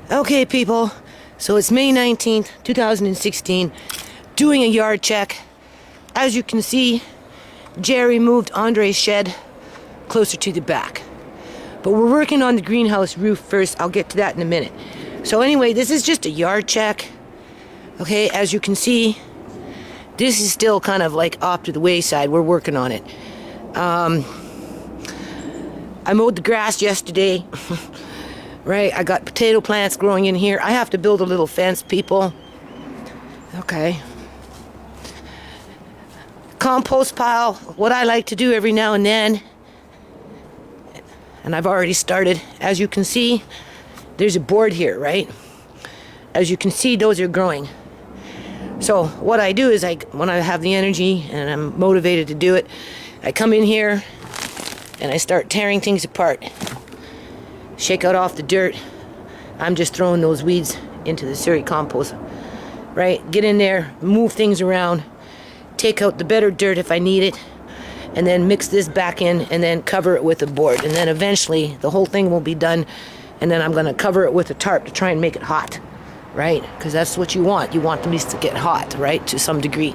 Okay, people, so it's May 19th, 2016, doing a yard check. As you can see, Jerry moved Andre's shed closer to the back. But we're working on the greenhouse roof first. I'll get to that in a minute. So anyway, this is just a yard check. Okay, as you can see, this is still kind of like off to the wayside. We're working on it. I mowed the grass yesterday. Right, I got potato plants growing in here. I have to build a little fence, people. Okay. Compost pile, what I like to do every now and then, and I've already started. As you can see, there's a board here, right? As you can see, those are growing. So what I do is, when I have the energy and I'm motivated to do it, I come in here and I start tearing things apart. Shake out off the dirt. I'm just throwing those weeds into the Surrey compost. Right? Get in there, move things around, take out the better dirt if I need it, and then mix this back in and then cover it with a board. And then eventually the whole thing will be done, and then I'm going to cover it with a tarp to try and make it hot. Right? Because that's what you want. You want the meats to get hot, right? To some degree.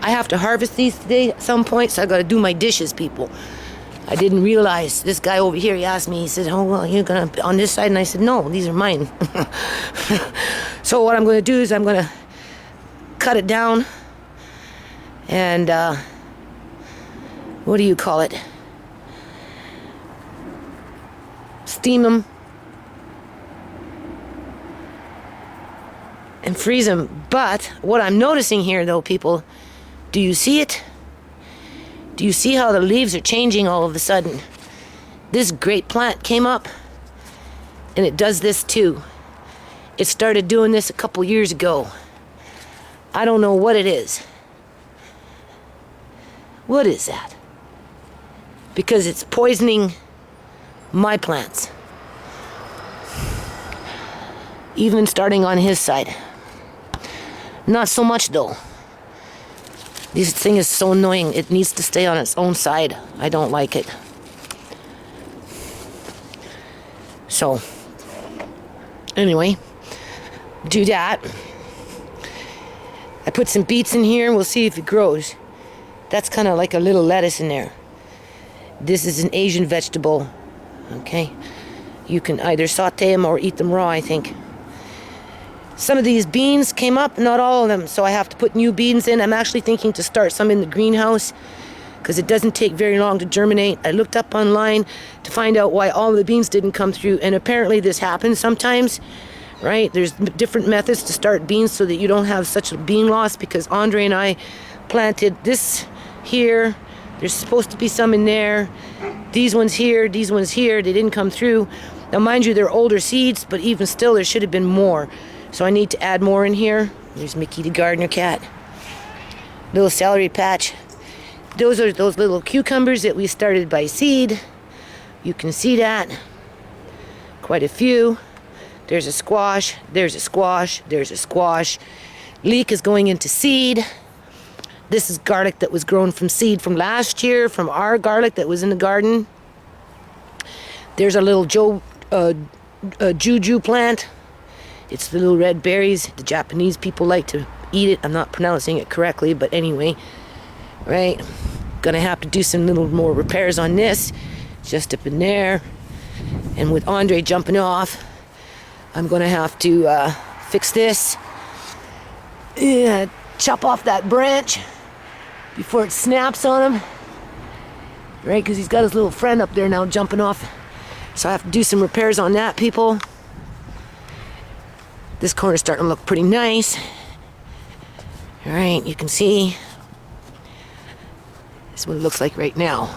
I have to harvest these today at some point, so I got to do my dishes, people. I didn't realize, this guy over here, he asked me, he said, oh, well, you're going to on this side? And I said, no, these are mine. So what I'm going to do is I'm going to cut it down and, what do you call it? Steam them and freeze them. But what I'm noticing here, though, people, do you see it? Do you see how the leaves are changing all of a sudden? This great plant came up, and it does this too. It started doing this a couple years ago. I don't know what it is. What is that? Because it's poisoning my plants. Even starting on his side. Not so much though. This thing is so annoying. It needs to stay on its own side. I don't like it. So, anyway, do that. I put some beets in here and we'll see if it grows. That's kind of like a little lettuce in there. This is an Asian vegetable. Okay? You can either saute them or eat them raw, I think. Some of these beans came up, not all of them, so I have to put new beans in. I'm actually thinking to start some in the greenhouse because it doesn't take very long to germinate. I looked up online to find out why all of the beans didn't come through, and apparently this happens sometimes, right? There's different methods to start beans so that you don't have such a bean loss, because Andre and I planted this here. There's supposed to be some in there. These ones here, they didn't come through. Now mind you, they're older seeds, but even still there should have been more. So I need to add more in here. There's Mickey the gardener cat. Little celery patch. Those are those little cucumbers that we started by seed. You can see that. Quite a few. There's a squash. There's a squash. There's a squash. Leek is going into seed. This is garlic that was grown from seed from last year, from our garlic that was in the garden. There's a little juju plant. It's the little red berries. The Japanese people like to eat it. I'm not pronouncing it correctly, but anyway. Right? Gonna have to do some little more repairs on this. Just up in there. And with Andre jumping off, I'm gonna have to fix this. Yeah, chop off that branch before it snaps on him. Right? Because he's got his little friend up there now jumping off. So I have to do some repairs on that, people. This corner's starting to look pretty nice. All right, you can see. This is what it looks like right now.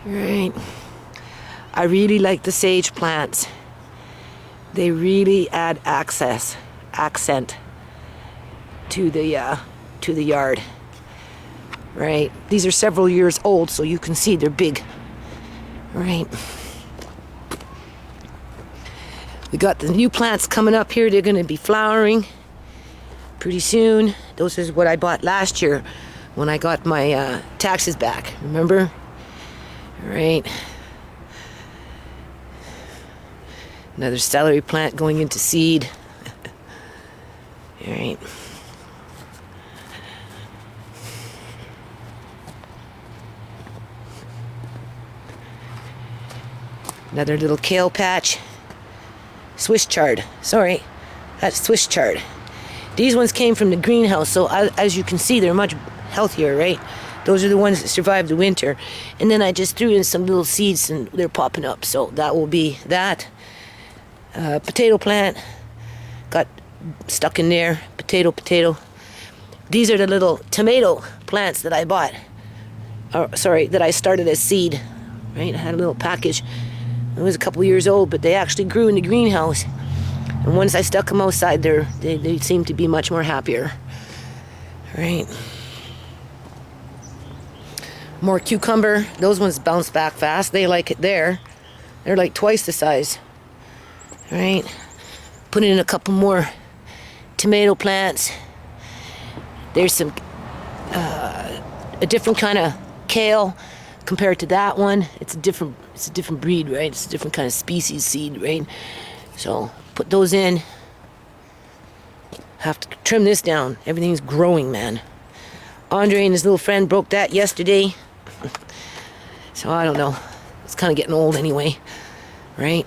All right. I really like the sage plants. They really add accent to the yard. Right. These are several years old, so you can see they're big. All right. We got the new plants coming up here. They're going to be flowering pretty soon. Those is what I bought last year when I got my taxes back. Remember? All right. Another celery plant going into seed. All right. Another little kale patch. Swiss chard. Sorry, that's Swiss chard. These ones came from the greenhouse, so as you can see, they're much healthier, right? Those are the ones that survived the winter. And then I just threw in some little seeds and they're popping up. So that will be that. Potato plant. Got stuck in there. Potato. These are the little tomato plants that I bought. That I started as seed. Right? I had a little package. It was a couple years old, but they actually grew in the greenhouse. And once I stuck them outside, they seem to be much more happier. Right? More cucumber. Those ones bounce back fast. They like it there. They're like twice the size. Right? Put in a couple more tomato plants. There's some a different kind of kale compared to that one. It's a different breed, right? It's a different kind of species seed, right? So put those in. Have to trim this down. Everything's growing, man. Andre and his little friend broke that yesterday. So I don't know. It's kind of getting old anyway, right?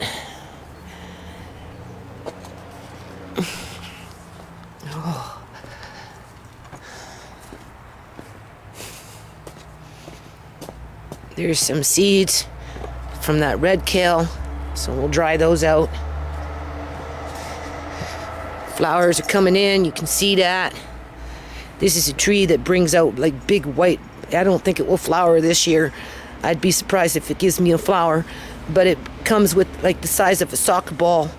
Oh. There's some seeds from that red kale, so we'll dry those out. Flowers are coming in, you can see that. This is a tree that brings out like big white. I don't think it will flower this year. I'd be surprised if it gives me a flower, but it comes with like the size of a soccer ball,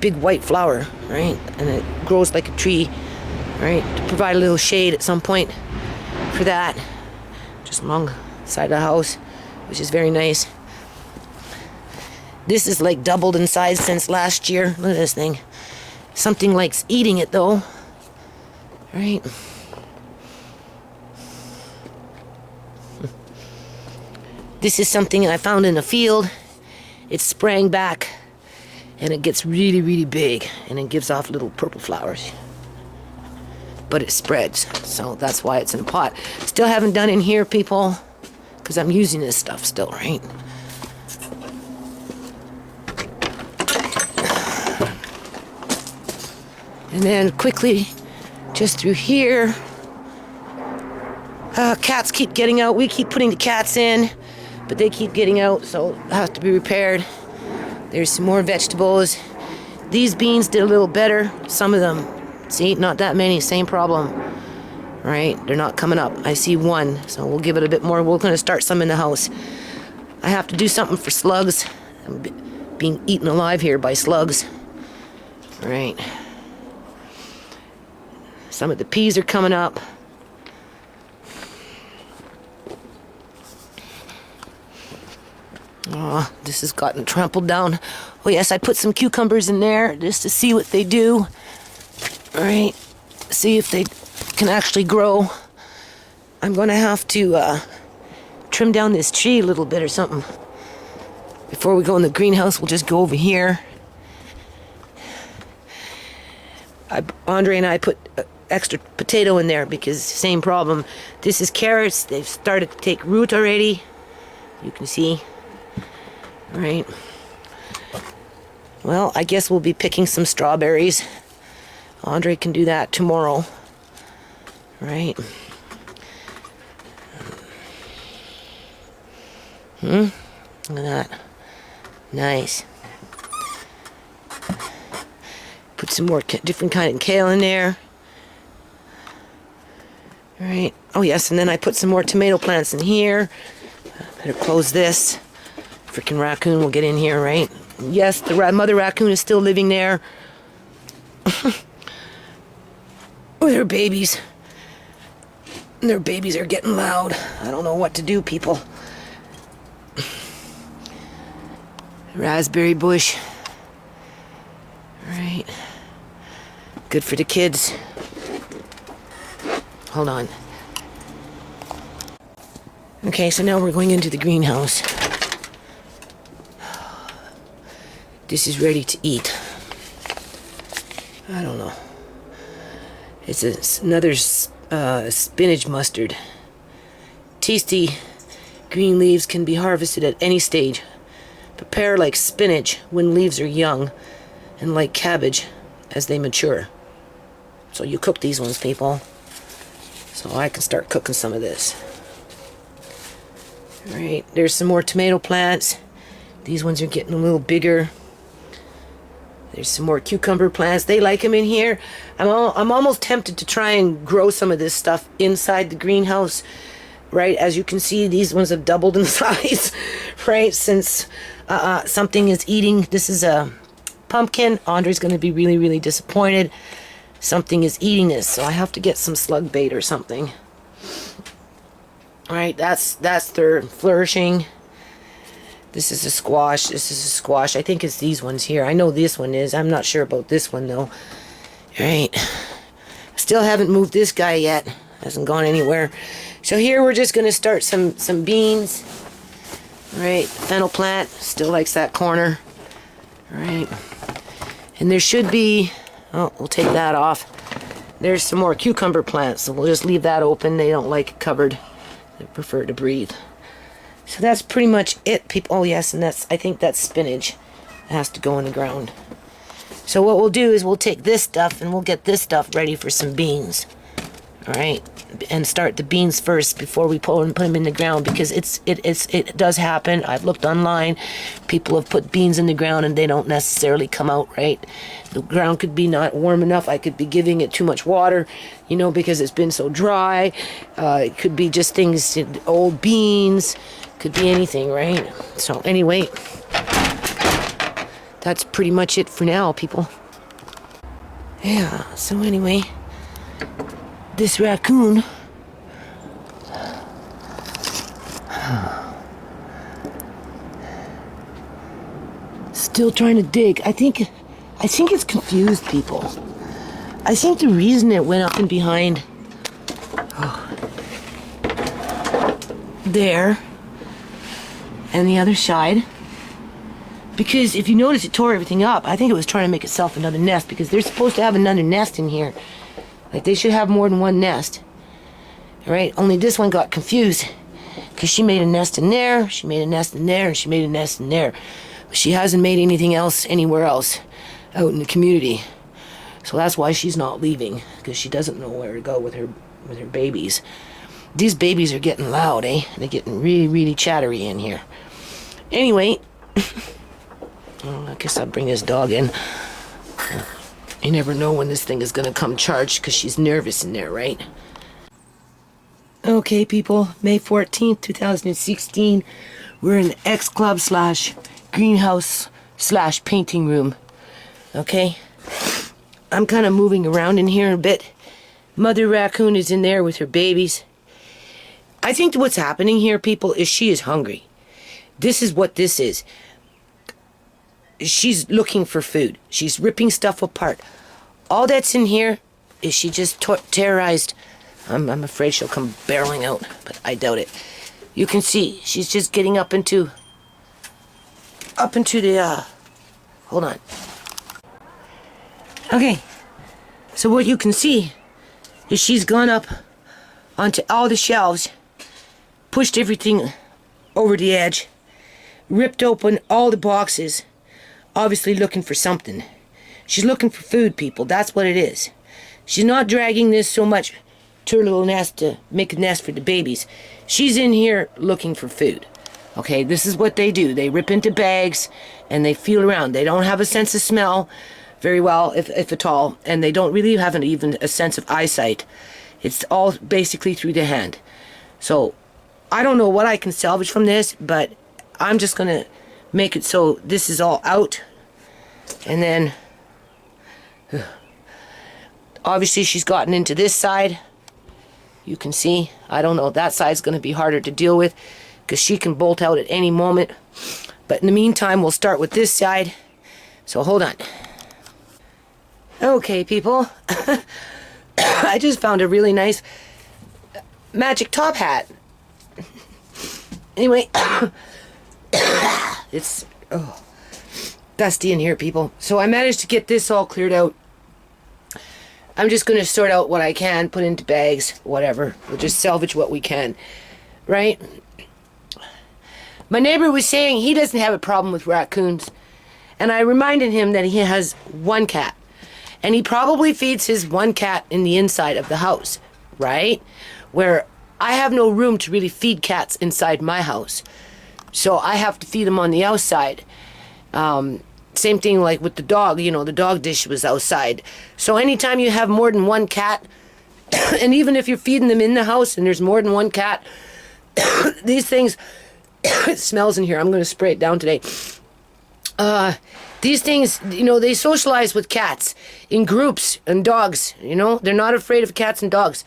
big white flower, right? And it grows like a tree, right? To provide a little shade at some point for that, just along the side of the house, which is very nice. This is like doubled in size since last year. Look at this thing. Something likes eating it though, right? This is something I found in a field. It sprang back and it gets really, really big and it gives off little purple flowers. But it spreads, so that's why it's in a pot. Still haven't done in here, people, because I'm using this stuff still, right? And then quickly, just through here, cats keep getting out. We keep putting the cats in, but they keep getting out, so it has to be repaired. There's some more vegetables. These beans did a little better. Some of them, see, not that many, same problem. Right, they're not coming up. I see one, so we'll give it a bit more. We're gonna start some in the house. I have to do something for slugs. I'm being eaten alive here by slugs. Right. Some of the peas are coming up. Oh, this has gotten trampled down. Oh yes, I put some cucumbers in there just to see what they do. All right, see if they can actually grow. I'm gonna have to trim down this tree a little bit or something. Before we go in the greenhouse, we'll just go over here. Andre and I put extra potato in there because same problem. This is carrots. They've started to take root already. You can see. All right. Well, I guess we'll be picking some strawberries. Andre can do that tomorrow. Right. Look at that. Nice. Put some more different kind of kale in there. All right. Oh yes, and then I put some more tomato plants in here. Better close this. Freaking raccoon will get in here, right? Yes, the mother raccoon is still living there. With her babies. And their babies are getting loud. I don't know what to do, people. Raspberry bush. Right. Good for the kids. Hold on. Okay, so now we're going into the greenhouse. this is ready to eat. I don't know. It's another spinach mustard. Tasty green leaves can be harvested at any stage. Prepare like spinach when leaves are young, and like cabbage as they mature. So you cook these ones, people. So I can start cooking some of this. Alright, there's some more tomato plants. These ones are getting a little bigger. There's some more cucumber plants. They like them in here. I'm almost tempted to try and grow some of this stuff inside the greenhouse. Right, as you can see, these ones have doubled in size, right, since something is eating. This is a pumpkin. Andre's going to be really, really disappointed. Something is eating this, so I have to get some slug bait or something. All right, that's their flourishing. This is a squash. This is a squash. I think it's these ones here. I know this one is. I'm not sure about this one, though. All right. Still haven't moved this guy yet. Hasn't gone anywhere. So here we're just going to start some beans. All right, fennel plant still likes that corner. All right, and there should be, oh, we'll take that off. There's some more cucumber plants, so we'll just leave that open. They don't like it covered. They prefer to breathe. So that's pretty much it, people. Oh yes, and I think that's spinach. It has to go in the ground. So what we'll do is we'll take this stuff and we'll get this stuff ready for some beans. All right, and start the beans first before we put them in the ground, because it does happen. I've looked online. People have put beans in the ground and they don't necessarily come out right. The ground could be not warm enough. I could be giving it too much water, you know, because it's been so dry. It could be just things, old beans. Could be anything, right? So anyway, that's pretty much it for now, people. Yeah. So anyway. This raccoon still trying to dig. I think it's confused, people. I think the reason it went up and behind there and the other side, because if you notice it tore everything up. I think it was trying to make itself another nest, because they're supposed to have another nest in here. Like, they should have more than one nest. Alright, only this one got confused, because she made a nest in there, she made a nest in there, and she made a nest in there. But she hasn't made anything else anywhere else out in the community. So that's why she's not leaving, because she doesn't know where to go with her babies. These babies are getting loud, eh? They're getting really, really chattery in here. Anyway, I guess I'll bring this dog in. You never know when this thing is going to come charged, because she's nervous in there, right? Okay, people. May 14th, 2016. We're in the X Club / greenhouse / painting room. Okay? I'm kind of moving around in here a bit. Mother Raccoon is in there with her babies. I think what's happening here, people, is she is hungry. This is what this is. She's looking for food. She's ripping stuff apart. All that's in here is she just terrorized. I'm afraid she'll come barreling out, but I doubt it. You can see she's just getting up into the hold on. Okay. So what you can see is she's gone up onto all the shelves, pushed everything over the edge, ripped open all the boxes. Obviously looking for something. She's looking for food, people. That's what it is. She's not dragging this so much to her little nest to make a nest for the babies. She's in here looking for food. Okay, this is what they do. They rip into bags and they feel around. They don't have a sense of smell very well, if at all, and they don't really have even a sense of eyesight. It's all basically through the hand. So, I don't know what I can salvage from this, but I'm just going to make it so this is all out. And then obviously she's gotten into this side. You can see, I don't know, that side's going to be harder to deal with because she can bolt out at any moment. But in the meantime, we'll start with this side. So hold on. Okay, people. I just found a really nice magic top hat. Anyway, it's dusty in here, people. So I managed to get this all cleared out. I'm just going to sort out what I can, put into bags, whatever. We'll just salvage what we can, right? My neighbor was saying he doesn't have a problem with raccoons. And I reminded him that he has one cat. And he probably feeds his one cat in the inside of the house, right? Where I have no room to really feed cats inside my house. So I have to feed them on the outside. Same thing like with the dog, you know, the dog dish was outside. So anytime you have more than one cat, and even if you're feeding them in the house and there's more than one cat, these things, it smells in here. I'm going to spray it down today. These things, you know, they socialize with cats in groups and dogs, you know. They're not afraid of cats and dogs.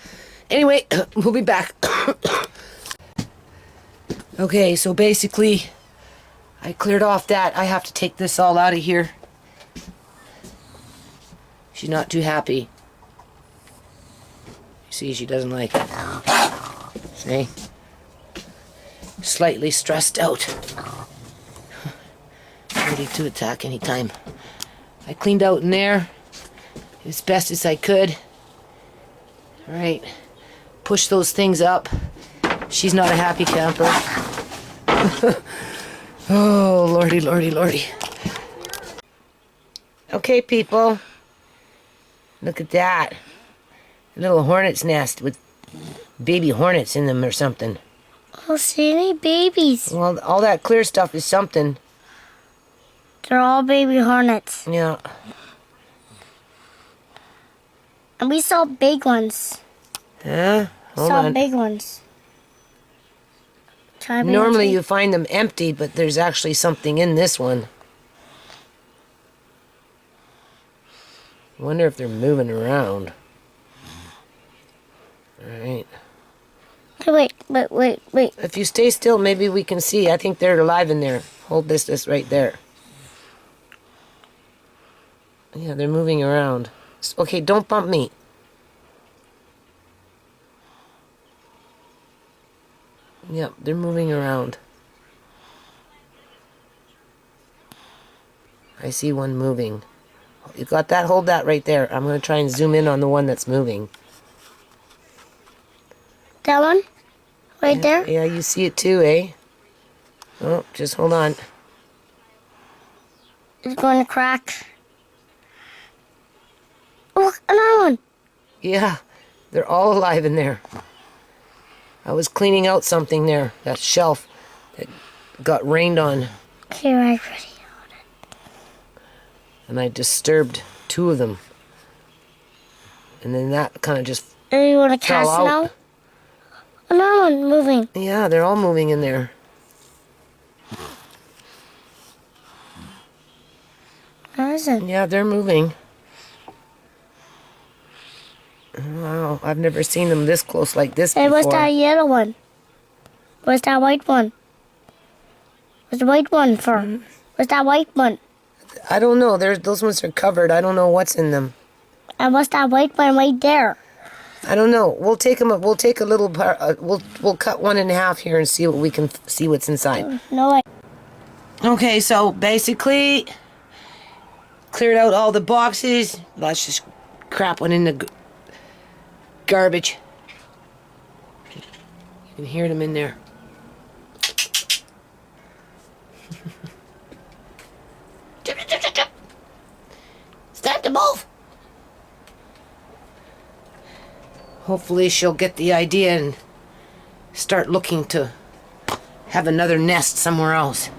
Anyway, we'll be back. Okay, so basically, I cleared off that. I have to take this all out of here. She's not too happy. See, she doesn't like it. See? Slightly stressed out. Ready to attack anytime. I cleaned out in there as best as I could. Alright. Push those things up. She's not a happy camper. Oh, lordy, lordy, lordy. Okay, people. Look at that. A little hornet's nest with baby hornets in them or something. I don't see any babies. Well, all that clear stuff is something. They're all baby hornets. Yeah. And we saw big ones. Huh? Hold saw on. big ones. Normally you find them empty, but there's actually something in this one. Wonder if they're moving around. Alright. Okay, wait. If you stay still, maybe we can see. I think they're alive in there. Hold this right there. Yeah, they're moving around. Okay, don't bump me. Yep, they're moving around. I see one moving. You got that? Hold that right there. I'm going to try and zoom in on the one that's moving. That one? Right there? Yeah, you see it too, eh? Oh, just hold on. It's going to crack. Oh, look, another one. Yeah, they're all alive in there. I was cleaning out something there, that shelf that got rained on. Okay, right, ready. And I disturbed two of them. And then that kind of just Are you want to fell cast out. now? Another one moving. Yeah, they're all moving in there. Where is it? Yeah, they're moving. Wow, I've never seen them this close like this Hey, before. what's that yellow one? What's that white one? What's the white one for? What's that white one? I don't know. Those ones are covered. I don't know what's in them. And what's that white one right there? I don't know. We'll take them. We'll take a little part. We'll cut one in half here and see what we can see what's inside. No way. Okay, so basically cleared out all the boxes. Let's just crap one in the garbage. You can hear them in there. It's time to move. Hopefully she'll get the idea and start looking to have another nest somewhere else.